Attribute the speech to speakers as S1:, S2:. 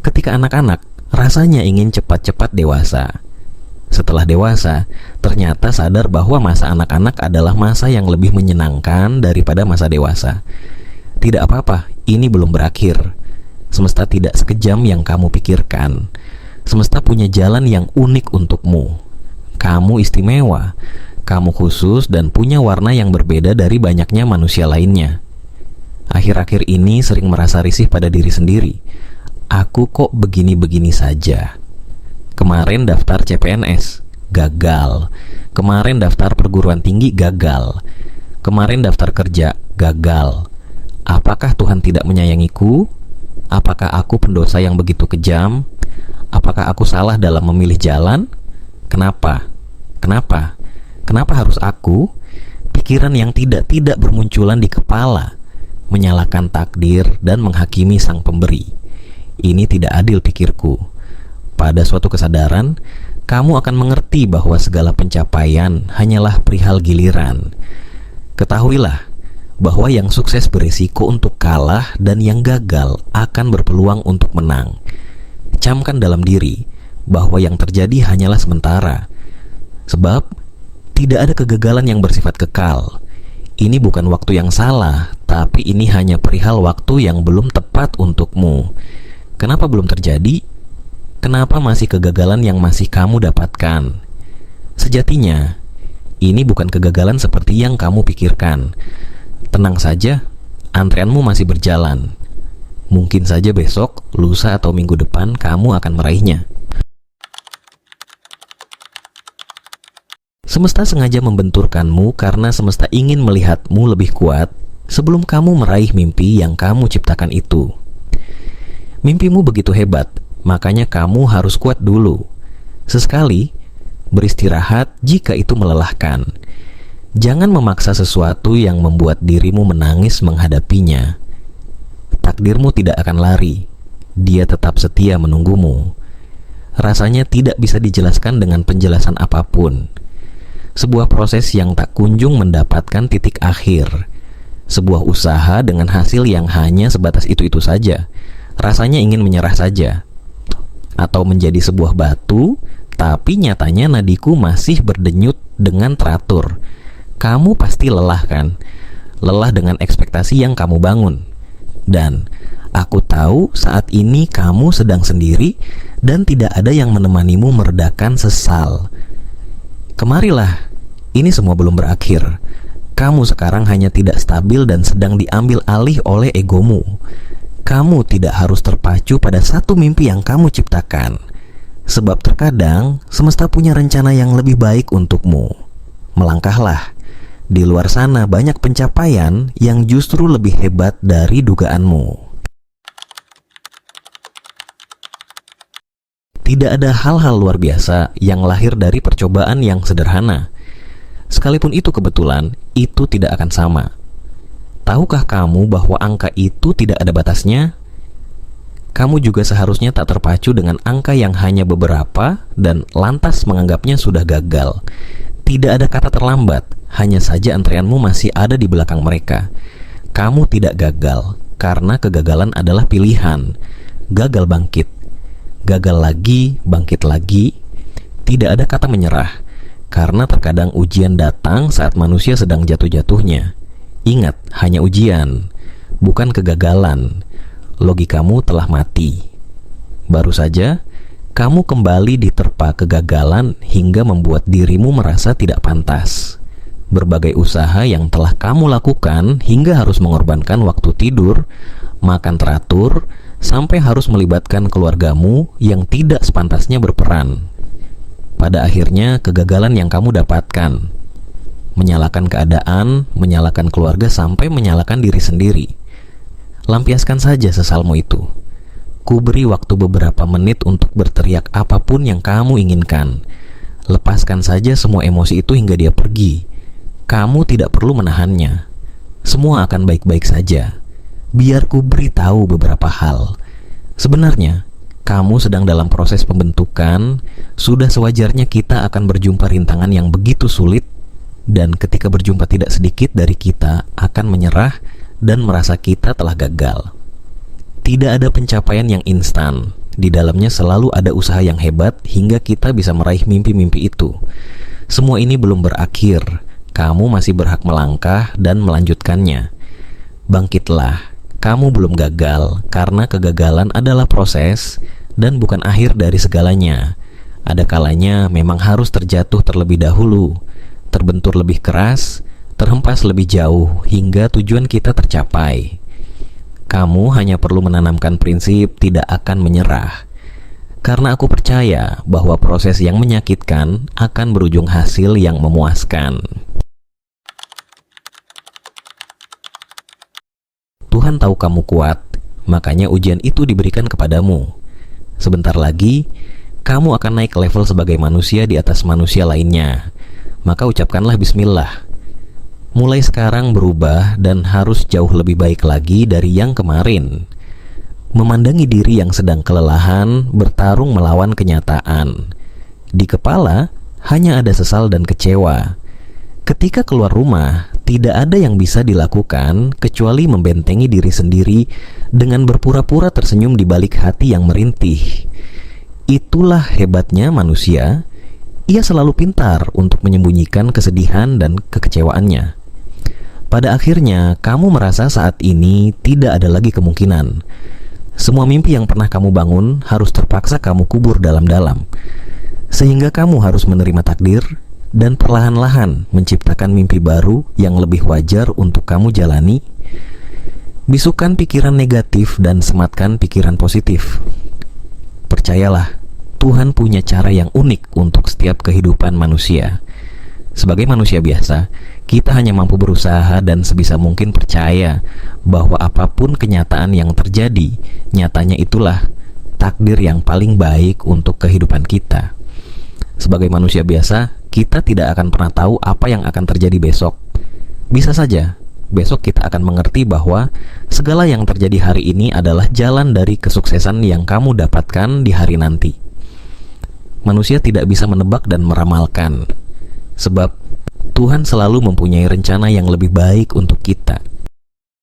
S1: Ketika anak-anak, rasanya ingin cepat-cepat dewasa. Setelah dewasa, ternyata sadar bahwa masa anak-anak adalah masa yang lebih menyenangkan daripada masa dewasa. Tidak apa-apa, ini belum berakhir. Semesta tidak sekejam yang kamu pikirkan. Semesta punya jalan yang unik untukmu. Kamu istimewa, kamu khusus dan punya warna yang berbeda dari banyaknya manusia lainnya. Akhir-akhir ini sering merasa risih pada diri sendiri. Aku kok begini-begini saja. Kemarin daftar CPNS, gagal. Kemarin daftar perguruan tinggi, gagal. Kemarin daftar kerja, gagal. Apakah Tuhan tidak menyayangiku? Apakah aku pendosa yang begitu kejam? Apakah aku salah dalam memilih jalan? Kenapa? Kenapa? Kenapa harus aku? Pikiran yang tidak bermunculan di kepala, menyalahkan takdir dan menghakimi sang pemberi. Ini tidak adil, pikirku. Pada suatu kesadaran, kamu akan mengerti bahwa segala pencapaian hanyalah perihal giliran. Ketahuilah bahwa yang sukses berisiko untuk kalah dan yang gagal akan berpeluang untuk menang. Camkan dalam diri bahwa yang terjadi hanyalah sementara. Sebab tidak ada kegagalan yang bersifat kekal. Ini bukan waktu yang salah, tapi ini hanya perihal waktu yang belum tepat untukmu. Kenapa belum terjadi? Kenapa masih kegagalan yang masih kamu dapatkan? Sejatinya, ini bukan kegagalan seperti yang kamu pikirkan. Tenang saja, antreanmu masih berjalan. Mungkin saja besok, lusa atau minggu depan kamu akan meraihnya. Semesta sengaja membenturkanmu karena semesta ingin melihatmu lebih kuat sebelum kamu meraih mimpi yang kamu ciptakan itu. Mimpimu begitu hebat, makanya kamu harus kuat dulu. Sesekali, beristirahat jika itu melelahkan. Jangan memaksa sesuatu yang membuat dirimu menangis menghadapinya. Takdirmu tidak akan lari. Dia tetap setia menunggumu. Rasanya tidak bisa dijelaskan dengan penjelasan apapun. Sebuah proses yang tak kunjung mendapatkan titik akhir. Sebuah usaha dengan hasil yang hanya sebatas itu-itu saja. Rasanya ingin menyerah saja. Atau menjadi sebuah batu, tapi nyatanya nadiku masih berdenyut dengan teratur. Kamu pasti lelah kan? Lelah dengan ekspektasi yang kamu bangun. Dan aku tahu saat ini kamu sedang sendiri dan tidak ada yang menemanimu meredakan sesal. Kemarilah, ini semua belum berakhir. Kamu sekarang hanya tidak stabil dan sedang diambil alih oleh egomu. Kamu tidak harus terpacu pada satu mimpi yang kamu ciptakan. Sebab terkadang semesta punya rencana yang lebih baik untukmu. Melangkahlah. Di luar sana banyak pencapaian yang justru lebih hebat dari dugaanmu. Tidak ada hal-hal luar biasa yang lahir dari percobaan yang sederhana. Sekalipun itu kebetulan, itu tidak akan sama. Tahukah kamu bahwa angka itu tidak ada batasnya? Kamu juga seharusnya tak terpacu dengan angka yang hanya beberapa dan lantas menganggapnya sudah gagal. Tidak ada kata terlambat, hanya saja antreanmu masih ada di belakang mereka. Kamu tidak gagal, karena kegagalan adalah pilihan. Gagal bangkit. Gagal lagi, bangkit lagi. Tidak ada kata menyerah, karena terkadang ujian datang saat manusia sedang jatuh-jatuhnya. Ingat, hanya ujian, bukan kegagalan. Logikamu telah mati. Baru saja, kamu kembali diterpa kegagalan hingga membuat dirimu merasa tidak pantas. Berbagai usaha yang telah kamu lakukan hingga harus mengorbankan waktu tidur, makan teratur, sampai harus melibatkan keluargamu yang tidak sepantasnya berperan. Pada akhirnya, kegagalan yang kamu dapatkan menyalahkan keadaan, menyalahkan keluarga, sampai menyalahkan diri sendiri. Lampiaskan saja sesalmu itu. Ku beri waktu beberapa menit untuk berteriak apapun yang kamu inginkan. Lepaskan saja semua emosi itu hingga dia pergi. Kamu tidak perlu menahannya. Semua akan baik-baik saja. Biar ku beritahu beberapa hal. Sebenarnya, kamu sedang dalam proses pembentukan. Sudah sewajarnya kita akan berjumpa rintangan yang begitu sulit. Dan ketika berjumpa, tidak sedikit dari kita akan menyerah dan merasa kita telah gagal. Tidak ada pencapaian yang instan. Di dalamnya selalu ada usaha yang hebat hingga kita bisa meraih mimpi-mimpi itu. Semua ini belum berakhir. Kamu masih berhak melangkah dan melanjutkannya. Bangkitlah. Kamu belum gagal, karena kegagalan adalah proses dan bukan akhir dari segalanya. Ada kalanya memang harus terjatuh terlebih dahulu, terbentur lebih keras, terhempas lebih jauh hingga tujuan kita tercapai. Kamu hanya perlu menanamkan prinsip tidak akan menyerah. Karena aku percaya bahwa proses yang menyakitkan akan berujung hasil yang memuaskan. Tuhan tahu kamu kuat, makanya ujian itu diberikan kepadamu. Sebentar lagi, kamu akan naik level sebagai manusia di atas manusia lainnya. Maka ucapkanlah bismillah. Mulai sekarang berubah dan harus jauh lebih baik lagi dari yang kemarin. Memandangi diri yang sedang kelelahan, bertarung melawan kenyataan. Di kepala hanya ada sesal dan kecewa. Ketika keluar rumah, tidak ada yang bisa dilakukan kecuali membentengi diri sendiri dengan berpura-pura tersenyum di balik hati yang merintih. Itulah hebatnya manusia. Ia selalu pintar untuk menyembunyikan kesedihan dan kekecewaannya. Pada akhirnya, kamu merasa saat ini tidak ada lagi kemungkinan. Semua mimpi yang pernah kamu bangun harus terpaksa kamu kubur dalam-dalam. Sehingga kamu harus menerima takdir dan perlahan-lahan menciptakan mimpi baru yang lebih wajar untuk kamu jalani. Bisukan pikiran negatif dan sematkan pikiran positif. Percayalah, Tuhan punya cara yang unik untuk setiap kehidupan manusia. Sebagai manusia biasa, kita hanya mampu berusaha dan sebisa mungkin percaya bahwa apapun kenyataan yang terjadi, nyatanya itulah takdir yang paling baik untuk kehidupan kita. Sebagai manusia biasa, kita tidak akan pernah tahu apa yang akan terjadi besok. Bisa saja, besok kita akan mengerti bahwa segala yang terjadi hari ini adalah jalan dari kesuksesan yang kamu dapatkan di hari nanti. Manusia tidak bisa menebak dan meramalkan, sebab Tuhan selalu mempunyai rencana yang lebih baik untuk kita.